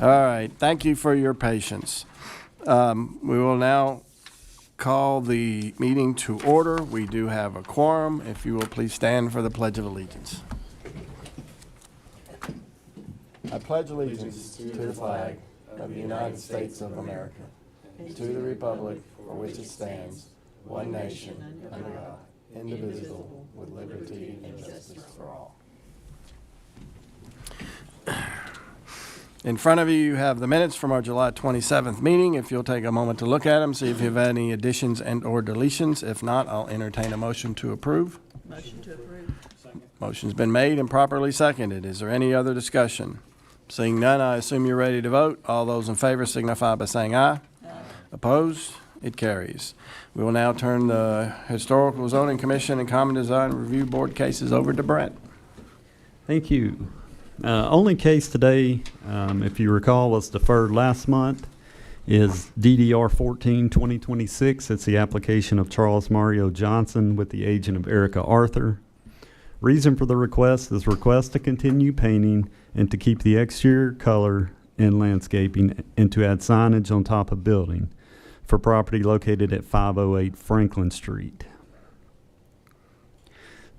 All right, thank you for your patience. We will now call the meeting to order. We do have a quorum. If you will please stand for the Pledge of Allegiance. I pledge allegiance to the flag of the United States of America, and to the republic for which it stands, one nation, under God, indivisible, with liberty and justice for all. In front of you, you have the minutes from our July 27th meeting. If you'll take a moment to look at them, see if you have any additions and or deletions. If not, I'll entertain a motion to approve. Motion to approve. Second. Motion's been made and properly seconded. Is there any other discussion? Seeing none, I assume you're ready to vote. All those in favor signify by saying aye. Aye. Opposed? It carries. We will now turn the Historical Zoning Commission and Common Design Review Board cases over to Brent. Thank you. Only case today, if you recall, was deferred last month, is DDR 14-2026. It's the application of Charles Mario Johnson with the agent of Erica Arthur. Reason for the request is request to continue painting and to keep the exterior color and landscaping and to add signage on top of building for property located at 508 Franklin Street.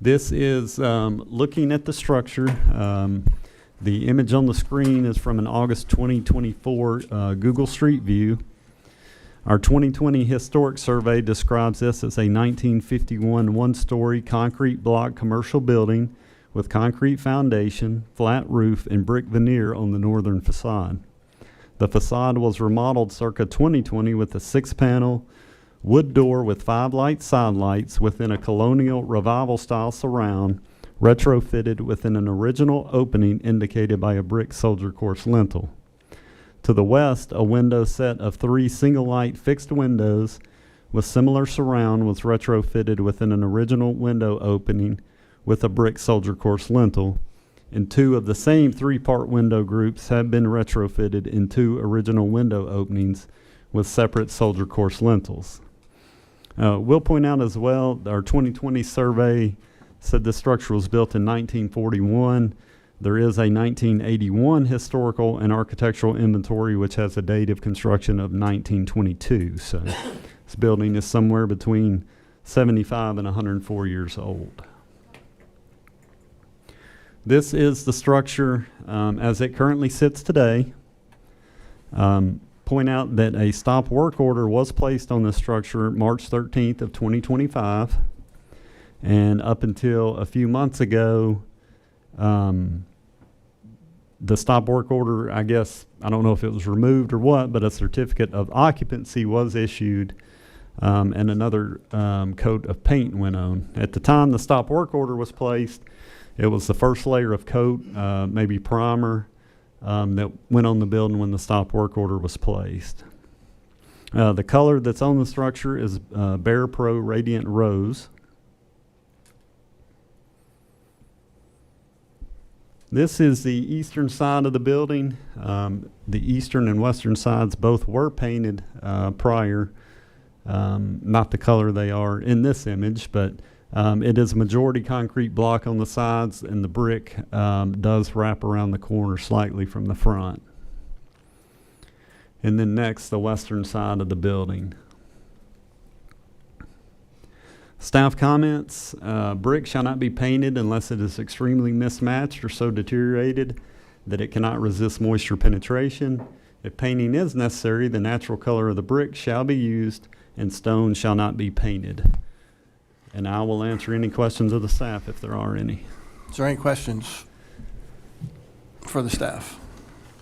This is looking at the structure. The image on the screen is from an August 2024 Google Street View. Our 2020 historic survey describes this as a 1951 one-story concrete block commercial building with concrete foundation, flat roof, and brick veneer on the northern facade. The facade was remodeled circa 2020 with a 6-panel wood door with 5 light side lights within a colonial revival style surround, retrofitted within an original opening indicated by a brick soldier course lintel. To the west, a window set of 3 single light fixed windows with similar surround was retrofitted within an original window opening with a brick soldier course lintel, and 2 of the same 3-part window groups have been retrofitted in 2 original window openings with separate soldier course lintels. We'll point out as well, our 2020 survey said this structure was built in 1941. There is a 1981 historical and architectural inventory which has a date of construction of 1922. So this building is somewhere between 75 and 104 years old. This is the structure as it currently sits today. Point out that a stop work order was placed on this structure March 13th of 2025. And up until a few months ago, the stop work order, I guess, I don't know if it was removed or what, but a certificate of occupancy was issued and another coat of paint went on. At the time the stop work order was placed, it was the first layer of coat, maybe primer, that went on the building when the stop work order was placed. The color that's on the structure is Bear Pro Radiant Rose. This is the eastern side of the building. The eastern and western sides both were painted prior, not the color they are in this image, but it is a majority concrete block on the sides, and the brick does wrap around the corner slightly from the front. And then next, the western side of the building. Staff comments, brick shall not be painted unless it is extremely mismatched or so deteriorated that it cannot resist moisture penetration. If painting is necessary, the natural color of the brick shall be used and stone shall not be painted. And I will answer any questions of the staff if there are any. Is there any questions for the staff?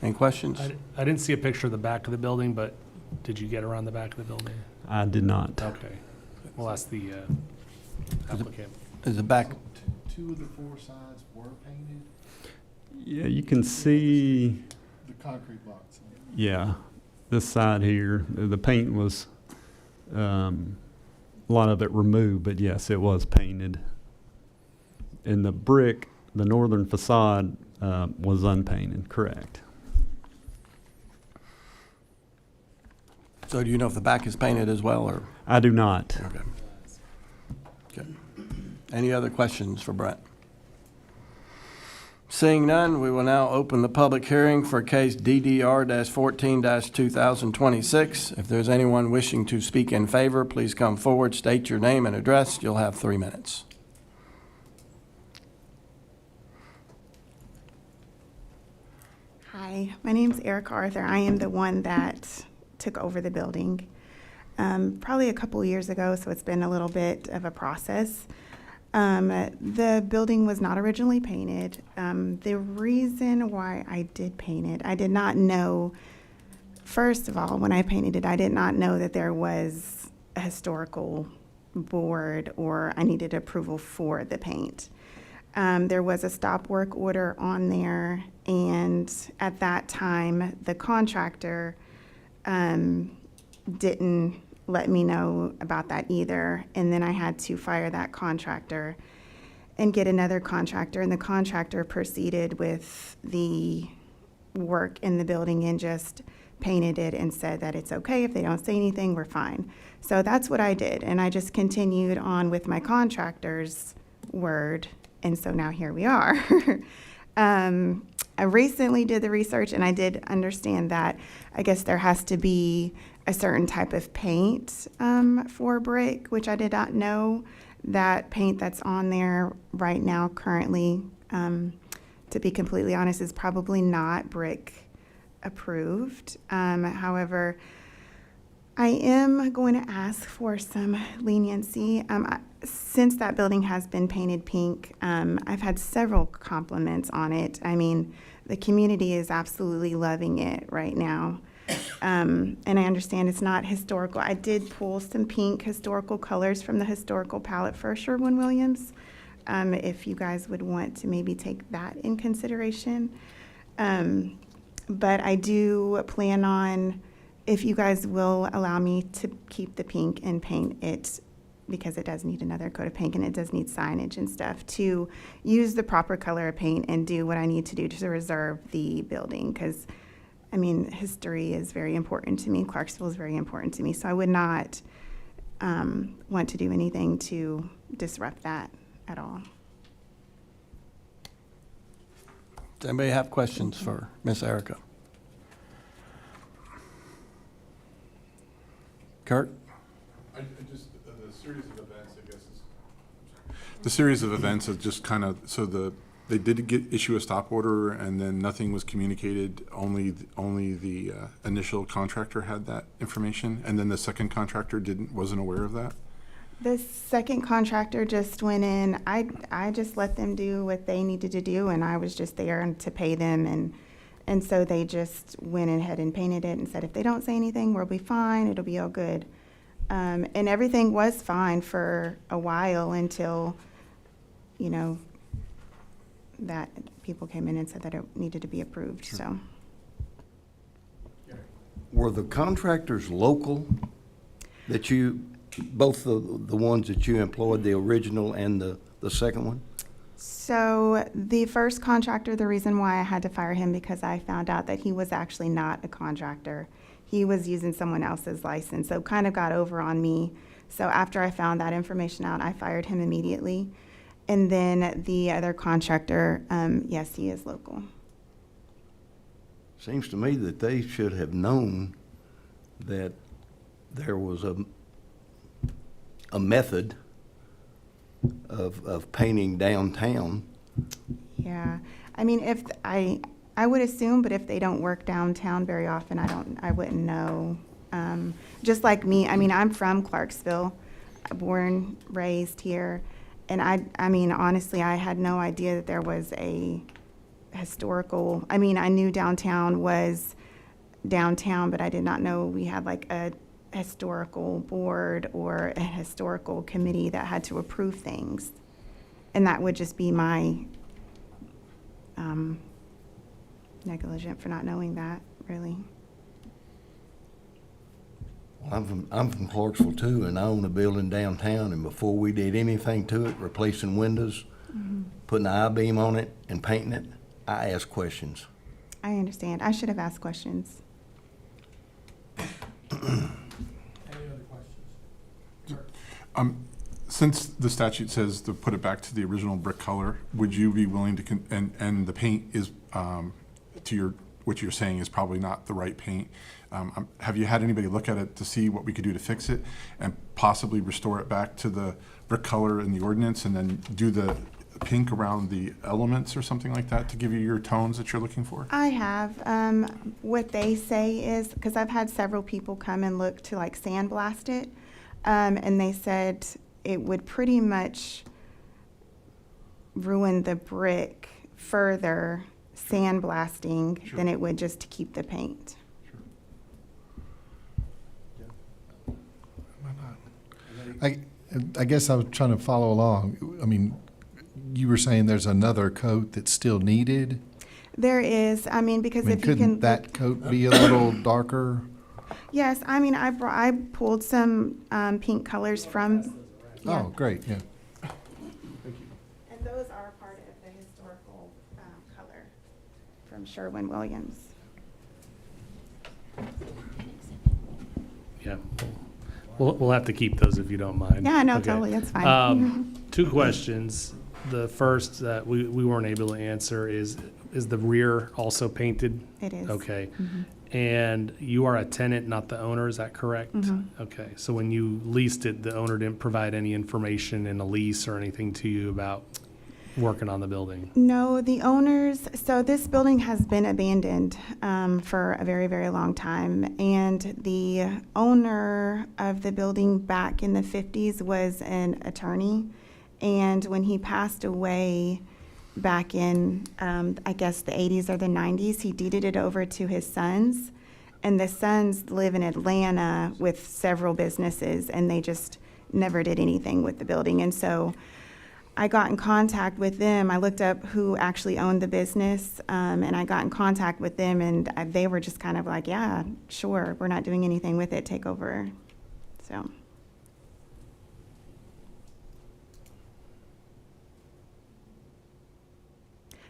Any questions? I didn't see a picture of the back of the building, but did you get around the back of the building? I did not. Okay. We'll ask the applicant. Is the back? 2 of the 4 sides were painted. Yeah, you can see, The concrete blocks. yeah, this side here, the paint was, a lot of it removed, but yes, it was painted. And the brick, the northern facade, was unpainted, correct. So do you know if the back is painted as well, or? I do not. Okay. Good. Any other questions for Brent? Seeing none, we will now open the public hearing for case DDR-14-2026. If there's anyone wishing to speak in favor, please come forward, state your name and address. You'll have 3 minutes. Hi, my name's Erica Arthur. I am the one that took over the building probably a couple years ago, so it's been a little bit of a process. The building was not originally painted. The reason why I did paint it, I did not know, first of all, when I painted it, I did not know that there was a historical board or I needed approval for the paint. There was a stop work order on there, and at that time, the contractor didn't let me know about that either. And then I had to fire that contractor and get another contractor, and the contractor proceeded with the work in the building and just painted it and said that it's okay if they don't say anything, we're fine. So that's what I did, and I just continued on with my contractor's word, and so now here we are. I recently did the research, and I did understand that I guess there has to be a certain type of paint for brick, which I did not know. That paint that's on there right now currently, to be completely honest, is probably not brick approved. However, I am going to ask for some leniency. Since that building has been painted pink, I've had several compliments on it. I mean, the community is absolutely loving it right now. And I understand it's not historical. I did pull some pink historical colors from the historical palette for Sherwin-Williams, if you guys would want to maybe take that in consideration. But I do plan on, if you guys will allow me to keep the pink and paint it, because it does need another coat of paint and it does need signage and stuff, to use the proper color of paint and do what I need to do to reserve the building. Because, I mean, history is very important to me. Clarksville is very important to me. So I would not want to do anything to disrupt that at all. Does anybody have questions for Miss Erica? Kurt? The series of events, I guess, the series of events is just kind of, so they did issue a stop order, and then nothing was communicated. Only the initial contractor had that information, and then the second contractor wasn't aware of that. The second contractor just went in. I just let them do what they needed to do, and I was just there to pay them, and so they just went ahead and painted it and said, if they don't say anything, we'll be fine. It'll be all good. And everything was fine for a while until, you know, that people came in and said that it needed to be approved. Sure. So Were the contractors local that you, both the ones that you employed, the original and the second one? So the first contractor, the reason why I had to fire him, because I found out that he was actually not a contractor. He was using someone else's license, so kind of got over on me. So after I found that information out, I fired him immediately. And then the other contractor, yes, he is local. Seems to me that they should have known that there was a method of painting downtown. Yeah, I mean, if I would assume, but if they don't work downtown very often, I wouldn't know. Just like me, I mean, I'm from Clarksville, born, raised here, and I mean, honestly, I had no idea that there was a historical. I mean, I knew downtown was downtown, but I did not know we had like a historical board or a historical committee that had to approve things. And that would just be my negligent for not knowing that, really. Well, I'm from Clarksville too, and I own a building downtown, and before we did anything to it, replacing windows, putting an I-beam on it and painting it, I asked questions. I understand. I should have asked questions. Any other questions? since the statute says to put it back to the original brick color, would you be willing to, and the paint is, what you're saying is probably not the right paint. Have you had anybody look at it to see what we could do to fix it and possibly restore it back to the brick color in the ordinance and then do the pink around the elements or something like that to give you your tones that you're looking for? I have. What they say is, because I've had several people come and look to like sandblast it, and they said it would pretty much ruin the brick further sandblasting than it would just to keep the paint. I guess I was trying to follow along. I mean, you were saying there's another coat that's still needed? There is, I mean, because I mean, if you can. couldn't that coat be a little darker? Yes, I mean, I pulled some pink colors from. Yeah. Oh, great, yeah. And those are part of the historical color from Sherwin-Williams. Yeah. We'll have to keep those if you don't mind. Yeah, no, Okay. totally, that's fine. 2 questions. The first that we weren't able to answer is the rear also painted? It is. Okay. And you are a tenant, not the owner, is that correct? Okay, so when you leased it, the owner didn't provide any information in a lease or anything to you about working on the building? No, the owners, so this building has been abandoned for a very, very long time. And the owner of the building back in the 50s was an attorney. And when he passed away back in, I guess, the 80s or the 90s, he deeded it over to his sons. And the sons live in Atlanta with several businesses, and they just never did anything with the building. And so I got in contact with them. I looked up who actually owned the business, and I got in contact with them, and they were just kind of like, yeah, sure, we're not doing anything with it, take over. So.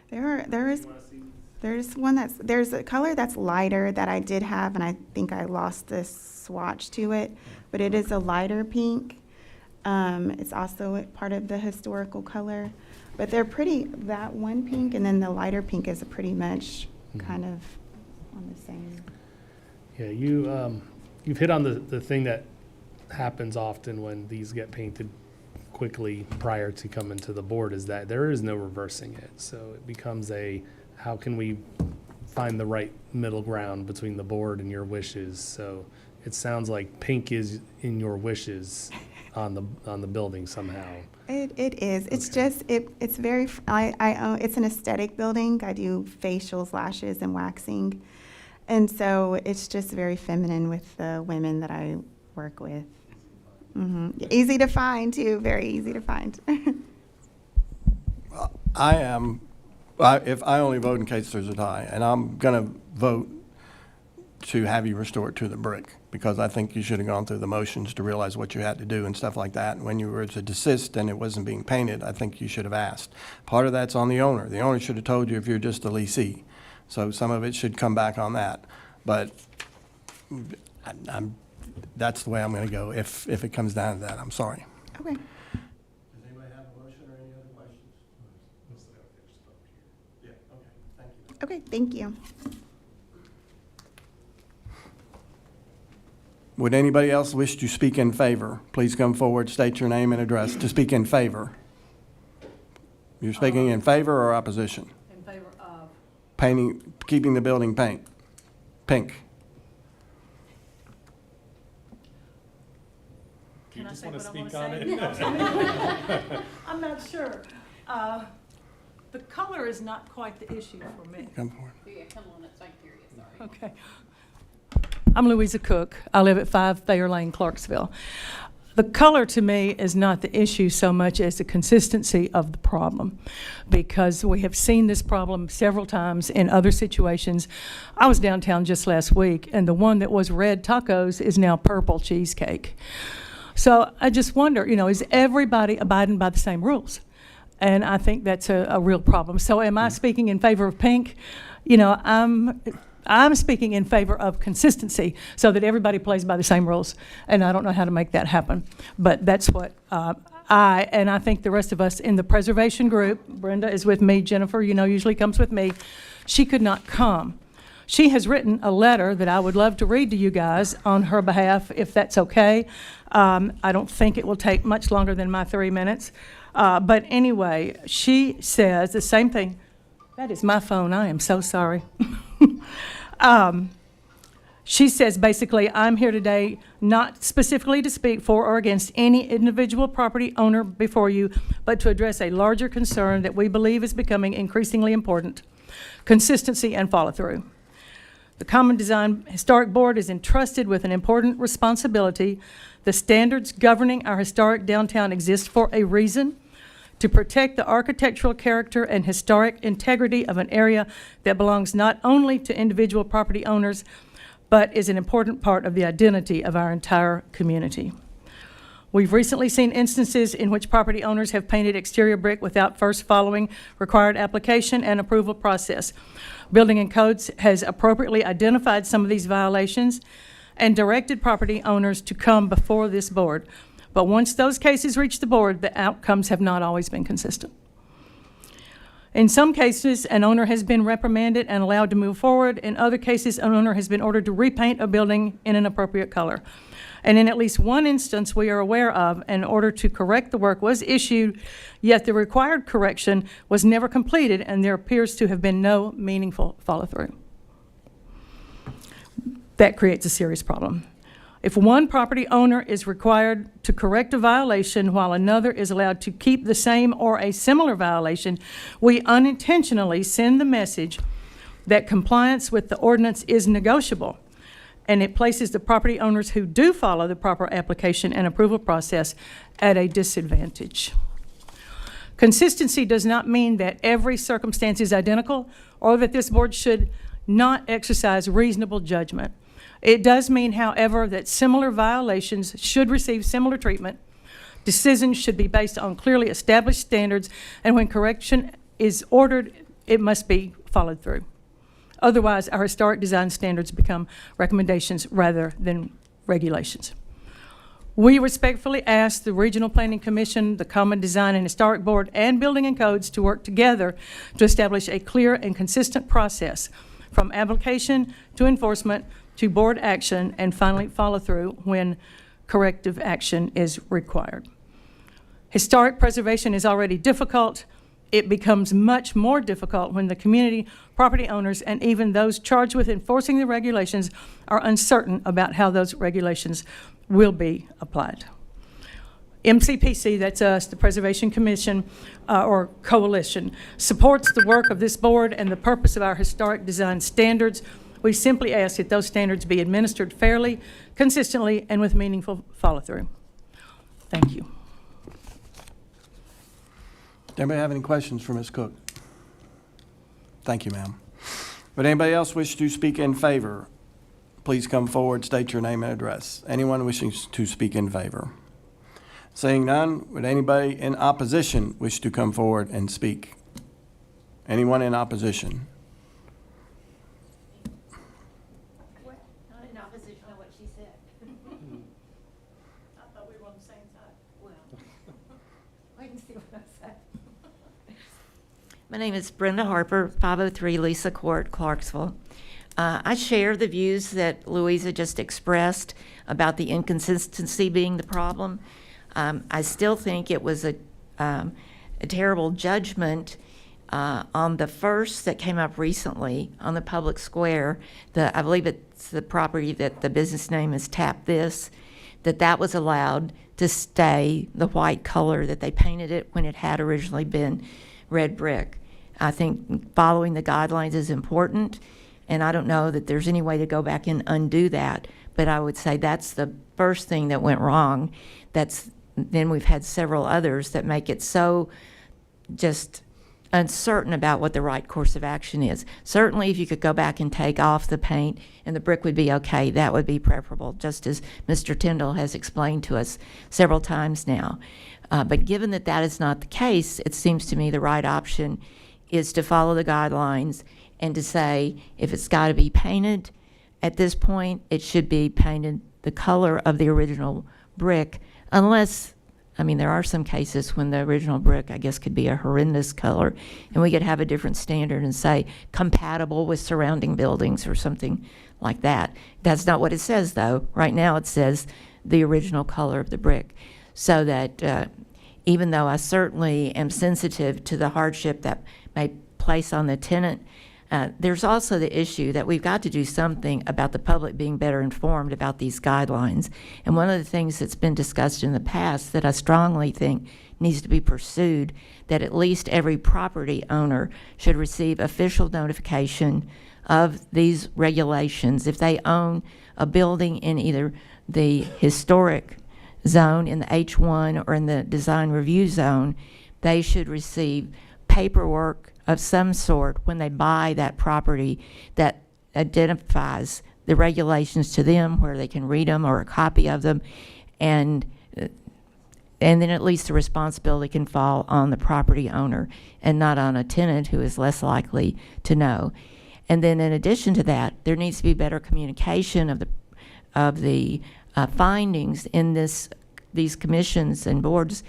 There's a color that's lighter that I did have, and I think I lost the swatch to it, but it is a lighter pink. It's also part of the historical color, but they're pretty, that one pink and then the lighter pink is pretty much kind of on the same. Yeah, you've hit on the thing that happens often when these get painted quickly prior to coming to the board, is that there is no reversing it. So it becomes how can we find the right middle ground between the board and your wishes? So it sounds like pink is in your wishes on the building somehow. It is. It's just, it's very, it's an aesthetic building. I do facials, lashes, and waxing. And so it's just very feminine with the women that I work with. Easy to find, too. Very easy to find. If I only vote in case there's a tie, and I'm going to vote to have you restore it to the brick, because I think you should have gone through the motions to realize what you had to do and stuff like that. And when you were to desist and it wasn't being painted, I think you should have asked. Part of that's on the owner. The owner should have told you if you're just a leasee. So some of it should come back on that. But that's the way I'm going to go if it comes down to that. I'm sorry. Okay. Does anybody have a motion or any other questions? Yeah, okay, thank you. Okay, thank you. Would anybody else wish to speak in favor? Please come forward, state your name and address to speak in favor. You're speaking in favor or opposition? In favor of. Painting, keeping the building pink. Can I say what I want to say? I'm not sure. The color is not quite the issue for me. Come forward. Yeah, come on, it's like period, sorry. Okay. I'm Louisa Cook. I live at 5 Thayer Lane, Clarksville. The color to me is not the issue so much as the consistency of the problem, because we have seen this problem several times in other situations. I was downtown just last week, and the one that was red tacos is now purple cheesecake. So I just wonder, is everybody abiding by the same rules? And I think that's a real problem. So am I speaking in favor of pink? I'm speaking in favor of consistency so that everybody plays by the same rules. And I don't know how to make that happen. But that's what and I think the rest of us in the preservation group, Brenda is with me, Jennifer, usually comes with me, she could not come. She has written a letter that I would love to read to you guys on her behalf, if that's okay. I don't think it will take much longer than my 3 minutes. But anyway, she says the same thing. That is my phone. I am so sorry. She says, basically, I'm here today not specifically to speak for or against any individual property owner before you, but to address a larger concern that we believe is becoming increasingly important: consistency and follow-through. The Common Design Historic Board is entrusted with an important responsibility. The standards governing our historic downtown exist for a reason: to protect the architectural character and historic integrity of an area that belongs not only to individual property owners, but is an important part of the identity of our entire community. We've recently seen instances in which property owners have painted exterior brick without first following required application and approval process. Building and Codes has appropriately identified some of these violations and directed property owners to come before this board. But once those cases reach the board, the outcomes have not always been consistent. In some cases, an owner has been reprimanded and allowed to move forward. In other cases, an owner has been ordered to repaint a building in an appropriate color. And in at least one instance we are aware of, an order to correct the work was issued, yet the required correction was never completed, and there appears to have been no meaningful follow-through. That creates a serious problem. If one property owner is required to correct a violation while another is allowed to keep the same or a similar violation, we unintentionally send the message that compliance with the ordinance is negotiable, and it places the property owners who do follow the proper application and approval process at a disadvantage. Consistency does not mean that every circumstance is identical or that this board should not exercise reasonable judgment. It does mean, however, that similar violations should receive similar treatment. Decisions should be based on clearly established standards, and when correction is ordered, it must be followed through. Otherwise, our historic design standards become recommendations rather than regulations. We respectfully ask the Regional Planning Commission, the Common Design and Historic Board, and Building and Codes to work together to establish a clear and consistent process from application to enforcement to board action, and finally follow through when corrective action is required. Historic preservation is already difficult. It becomes much more difficult when the community, property owners, and even those charged with enforcing the regulations are uncertain about how those regulations will be applied. MCPC, that's us, the Preservation Commission or Coalition, supports the work of this board and the purpose of our historic design standards. We simply ask that those standards be administered fairly, consistently, and with meaningful follow-through. Thank you. Does anybody have any questions for Ms. Cook? Thank you, ma'am. Would anybody else wish to speak in favor? Please come forward, state your name and address. Anyone wishing to speak in favor? Seeing none, would anybody in opposition wish to come forward and speak? Anyone in opposition? Not in opposition to what she said. I thought we were on the same side. Well, wait and see what I say. My name is Brenda Harper, 503 Lisa Court, Clarksville. I share the views that Louisa just expressed about the inconsistency being the problem. I still think it was a terrible judgment on the first that came up recently on the public square. I believe it's the property that the business name is Tap This, that was allowed to stay the white color that they painted it when it had originally been red brick. I think following the guidelines is important, and I don't know that there's any way to go back and undo that, but I would say that's the first thing that went wrong. Then we've had several others that make it so just uncertain about what the right course of action is. Certainly, if you could go back and take off the paint and the brick would be okay, that would be preferable, just as Mr. Tyndall has explained to us several times now. But given that that is not the case, it seems to me the right option is to follow the guidelines and to say if it's got to be painted, at this point, it should be painted the color of the original brick, unless I mean, there are some cases when the original brick, I guess, could be a horrendous color, and we could have a different standard and say compatible with surrounding buildings or something like that. That's not what it says, though. Right now, it says the original color of the brick. So that even though I certainly am sensitive to the hardship that may place on the tenant, there's also the issue that we've got to do something about the public being better informed about these guidelines. And one of the things that's been discussed in the past that I strongly think needs to be pursued, that at least every property owner should receive official notification of these regulations. If they own a building in either the historic zone, in the H1, or in the design review zone, they should receive paperwork of some sort when they buy that property that identifies the regulations to them, where they can read them or a copy of them, and then at least the responsibility can fall on the property owner and not on a tenant who is less likely to know. And then in addition to that, there needs to be better communication of the findings in these commissions and boards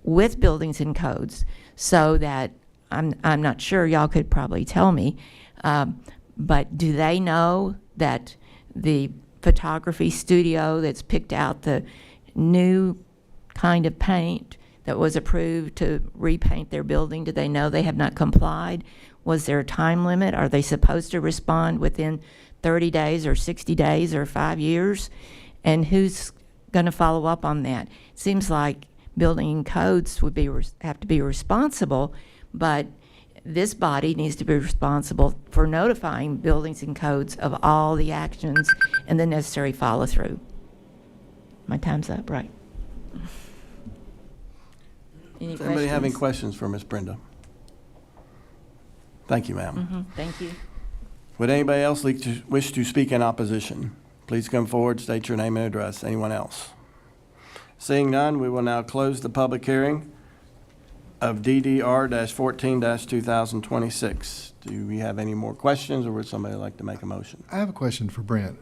with buildings and codes, so that I'm not sure, y'all could probably tell me, but do they know that the photography studio that's picked out the new kind of paint that was approved to repaint their building, do they know they have not complied? Was there a time limit? Are they supposed to respond within 30 days or 60 days or 5 years? And who's going to follow up on that? It seems like building codes would have to be responsible, but this body needs to be responsible for notifying buildings and codes of all the actions and the necessary follow-through. My time's up, right? Any Does anybody have any questions? questions for Ms. Brenda? Thank you, ma'am. Mm-hmm. Thank you. Would anybody else wish to speak in opposition? Please come forward, state your name and address. Anyone else? Seeing none, we will now close the public hearing of DDR-14-2026. Do we have any more questions, or would somebody like to make a motion? I have a question for Brent.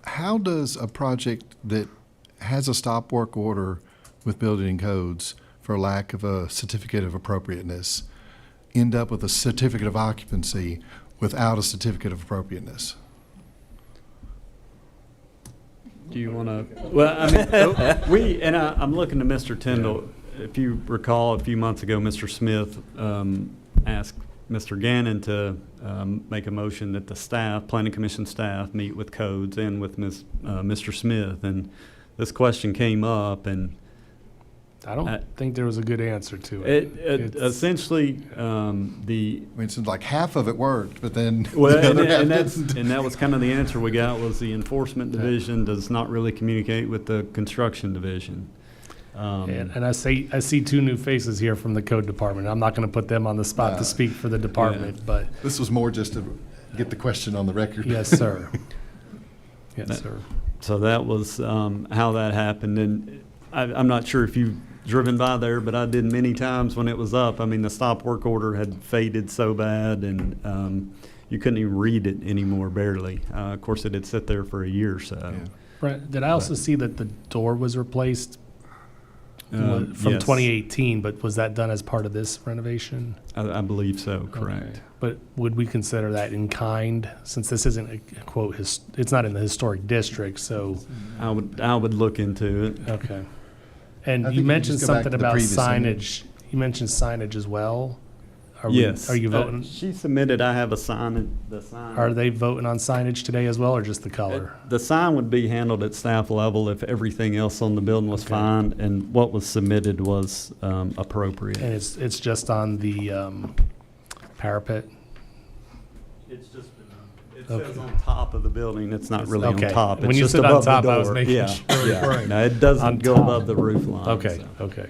How does a project that has a stop work order with building codes for lack of a certificate of appropriateness end up with a certificate of occupancy without a certificate of appropriateness? Do you want to, well, I mean, I'm looking to Mr. Tyndall. If you recall, a few months ago, Mr. Smith asked Mr. Gannon to make a motion that the staff, Planning Commission staff, meet with codes and with Mr. Smith. And this question came up, and I don't think there was a good answer to it it. essentially, I mean, it seems like half of it worked, but then well, the other half and didn't. that was kind of the answer we got, was the enforcement division does not really communicate with the construction division. And I see two new faces here from the code department. I'm not going to put them on the spot to speak for the department, but This was more just to get the question on the record. yes, sir. Yes, sir. So that was how that happened. And I'm not sure if you've driven by there, but I did many times when it was up. I mean, the stop work order had faded so bad, and you couldn't even read it anymore, barely. Of course, it had sat there for a year or so. Yeah. Brent, did I also see that the door was replaced from Yes. 2018, but was that done as part of this renovation? I believe so, correct. Okay. But would we consider that in kind, since this isn't a quote, it's not in the historic district, so, I would look into it. okay. I And think you you mentioned just go back something to the about previous signage. You mentioned signage as well? Yes. Are you voting, She submitted, I have a sign, the sign. are they voting on signage today as well, or just the color? The sign would be handled at staff level if everything else on the building was Okay. fine, and what was submitted was appropriate. And it's just on the parapet? It's just, it Okay. says on top of the building, it's not really on Okay. top. When It's you just said on above the top, I was door. making Yeah, sure. yeah. Right. No, it doesn't On go top. above the roof line. Okay, so. okay.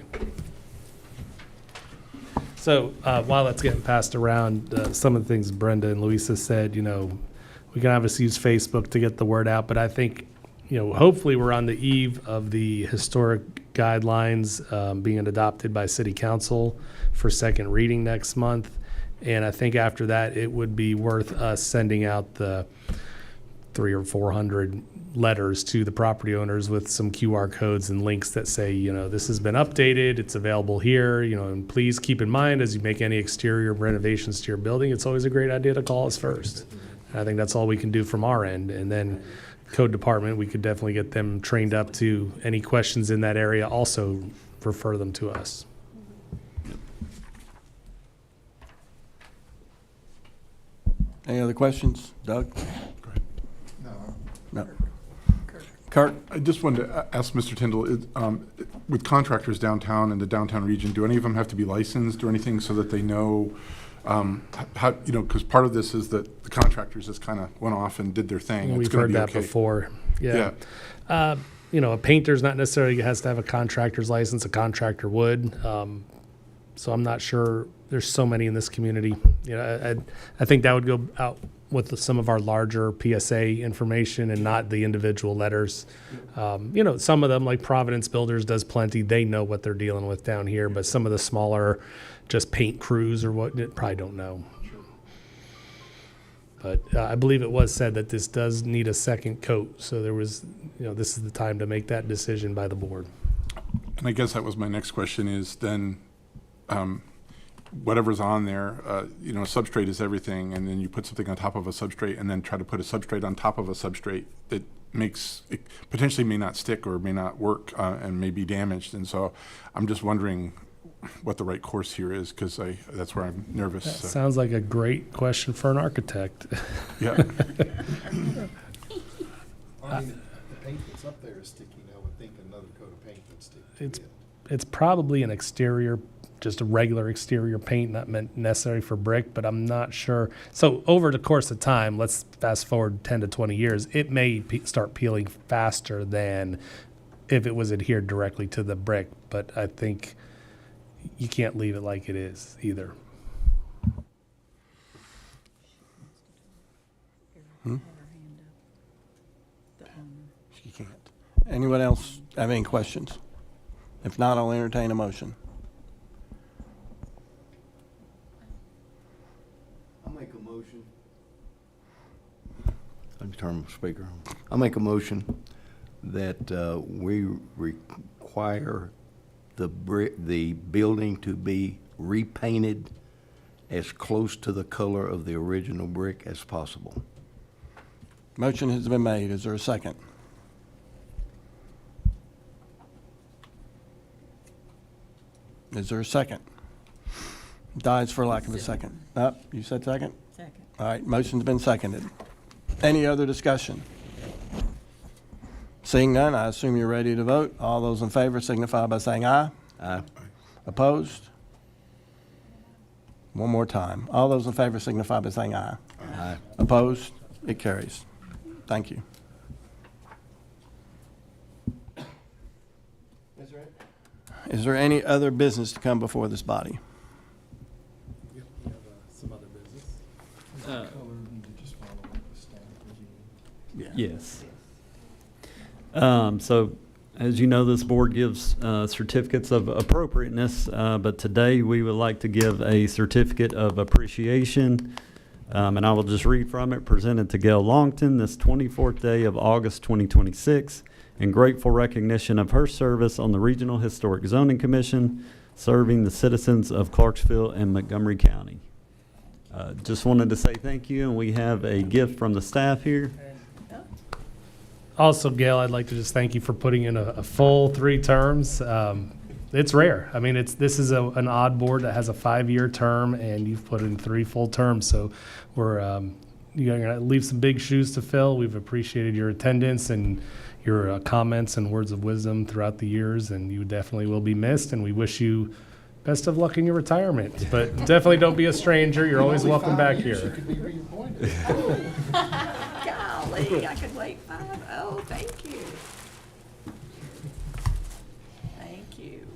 So while that's getting passed around, some of the things Brenda and Louisa said, we can obviously use Facebook to get the word out, but I think, hopefully we're on the eve of the historic guidelines being adopted by City Council for second reading next month. And I think after that, it would be worth us sending out the 300 or 400 letters to the property owners with some QR codes and links that say, this has been updated, it's available here, and please keep in mind as you make any exterior renovations to your building, it's always a great idea to call us first. And I think that's all we can do from our end. And then code department, we could definitely get them trained up to any questions in that area, also refer them to us. Any other questions? Doug? No. Kurt? I just wanted to ask Mr. Tyndall, with contractors downtown in the downtown region, do any of them have to be licensed or anything so that they know how, because part of this is that the contractors just kind of went off and did their thing. We've It's gonna heard be that okay. before. Yeah. A painter's not necessarily has to have a contractor's license. A contractor would. So I'm not sure. There's so many in this community. I think that would go out with some of our larger PSA information and not the individual letters. Some of them, like Providence Builders does plenty. They know what they're dealing with down here, but some of the smaller, just paint crews or what, probably don't know. But I believe it was said that this does need a second coat. So there was, this is the time to make that decision by the board. And I guess that was my next question is then, whatever's on there, substrate is everything, and then you put something on top of a substrate and then try to put a substrate on top of a substrate that it potentially may not stick or may not work and may be damaged. And so I'm just wondering what the right course here is, because that's where I'm nervous. That sounds like a great question for an architect. Yeah. I mean, the paint that's up there is sticky. I would think another coat of paint would stick. It's probably an exterior, just a regular exterior paint, not meant necessary for brick, but I'm not sure. So over the course of time, let's fast forward 10 to 20 years, it may start peeling faster than if it was adhered directly to the brick. But I think you can't leave it like it is either. You can't. Anyone else have any questions? If not, I'll entertain a motion. I'll make a motion. Let me turn my speaker on. I'll make a motion that we require the building to be repainted as close to the color of the original brick as possible. Motion has been made. Is there a second? Is there a second? Dies for lack of a second. You said second? Second. All right, motion's been seconded. Any other discussion? Seeing none, I assume you're ready to vote. All those in favor signify by saying aye. Aye. Opposed? One more time. All those in favor signify by saying aye. Aye. Opposed? It carries. Thank you. Is there any other business to come before this body? Some other business. Yes. So, as you know, this board gives certificates of appropriateness, but today we would like to give a certificate of appreciation, and I will just read from it. Presented to Gail Longton this 24th day of August 2026, in grateful recognition of her service on the Regional Historic Zoning Commission, serving the citizens of Clarksville and Montgomery County. Just wanted to say thank you, and we have a gift from the staff here. Also, Gail, I'd like to just thank you for putting in a full 3 terms. It's rare. I mean, this is an odd board that has a 5-year term, and you've put in 3 full terms. So you're going to leave some big shoes to fill. We've appreciated your attendance and your comments and words of wisdom throughout the years, and you definitely will be missed. And we wish you best of luck in your retirement. But definitely don't be a stranger. You're always welcome back here. Golly, I could wait 5. Oh, thank you. Thank you.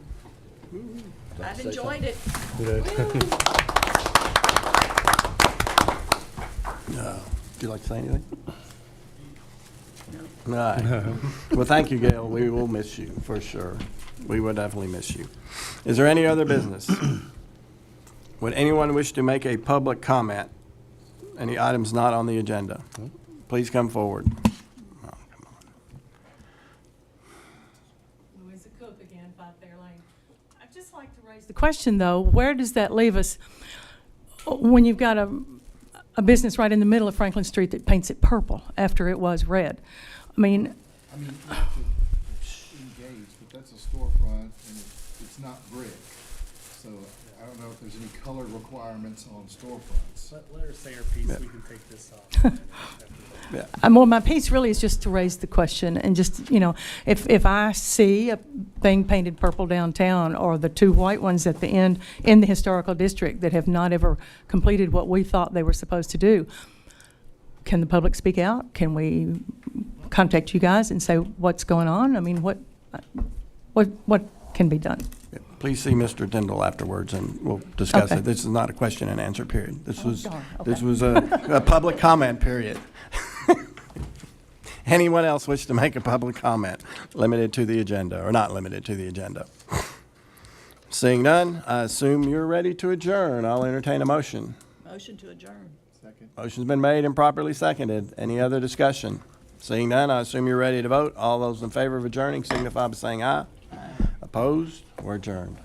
I've enjoyed it. Would you like to say anything? No. All right. Well, thank you, Gail. We will miss you for sure. We will definitely miss you. Is there any other business? Would anyone wish to make a public comment? Any items not on the agenda? please come forward. Louisa Cook again, 5 Fair Lane. I'd just like to raise the question, though, where does that leave us when you've got a business right in the middle of Franklin Street that paints it purple after it was red? I mean, not to engage, but that's a storefront and it's not brick. So I don't know if there's any color requirements on storefronts. Let her say her piece, we can take this off. well, my piece really is just to raise the question and just, if I see a thing painted purple downtown or the 2 white ones at the end in the historical district that have not ever completed what we thought they were supposed to do, can the public speak out? Can we contact you guys and say what's going on? I mean, what can be done? Please see Mr. Tyndall afterwards, and we'll discuss Okay. it. This is not a question and answer period. This was darn. this Okay. was a public comment period. Anyone else wish to make a public comment limited to the agenda or not limited to the agenda? Seeing none, I assume you're ready to adjourn. I'll entertain a motion. Motion to adjourn. Second. Motion's been made and properly seconded. Any other discussion? Seeing none, I assume you're ready to vote. All those in favor of adjourning signify by saying aye. Opposed? We're adjourned.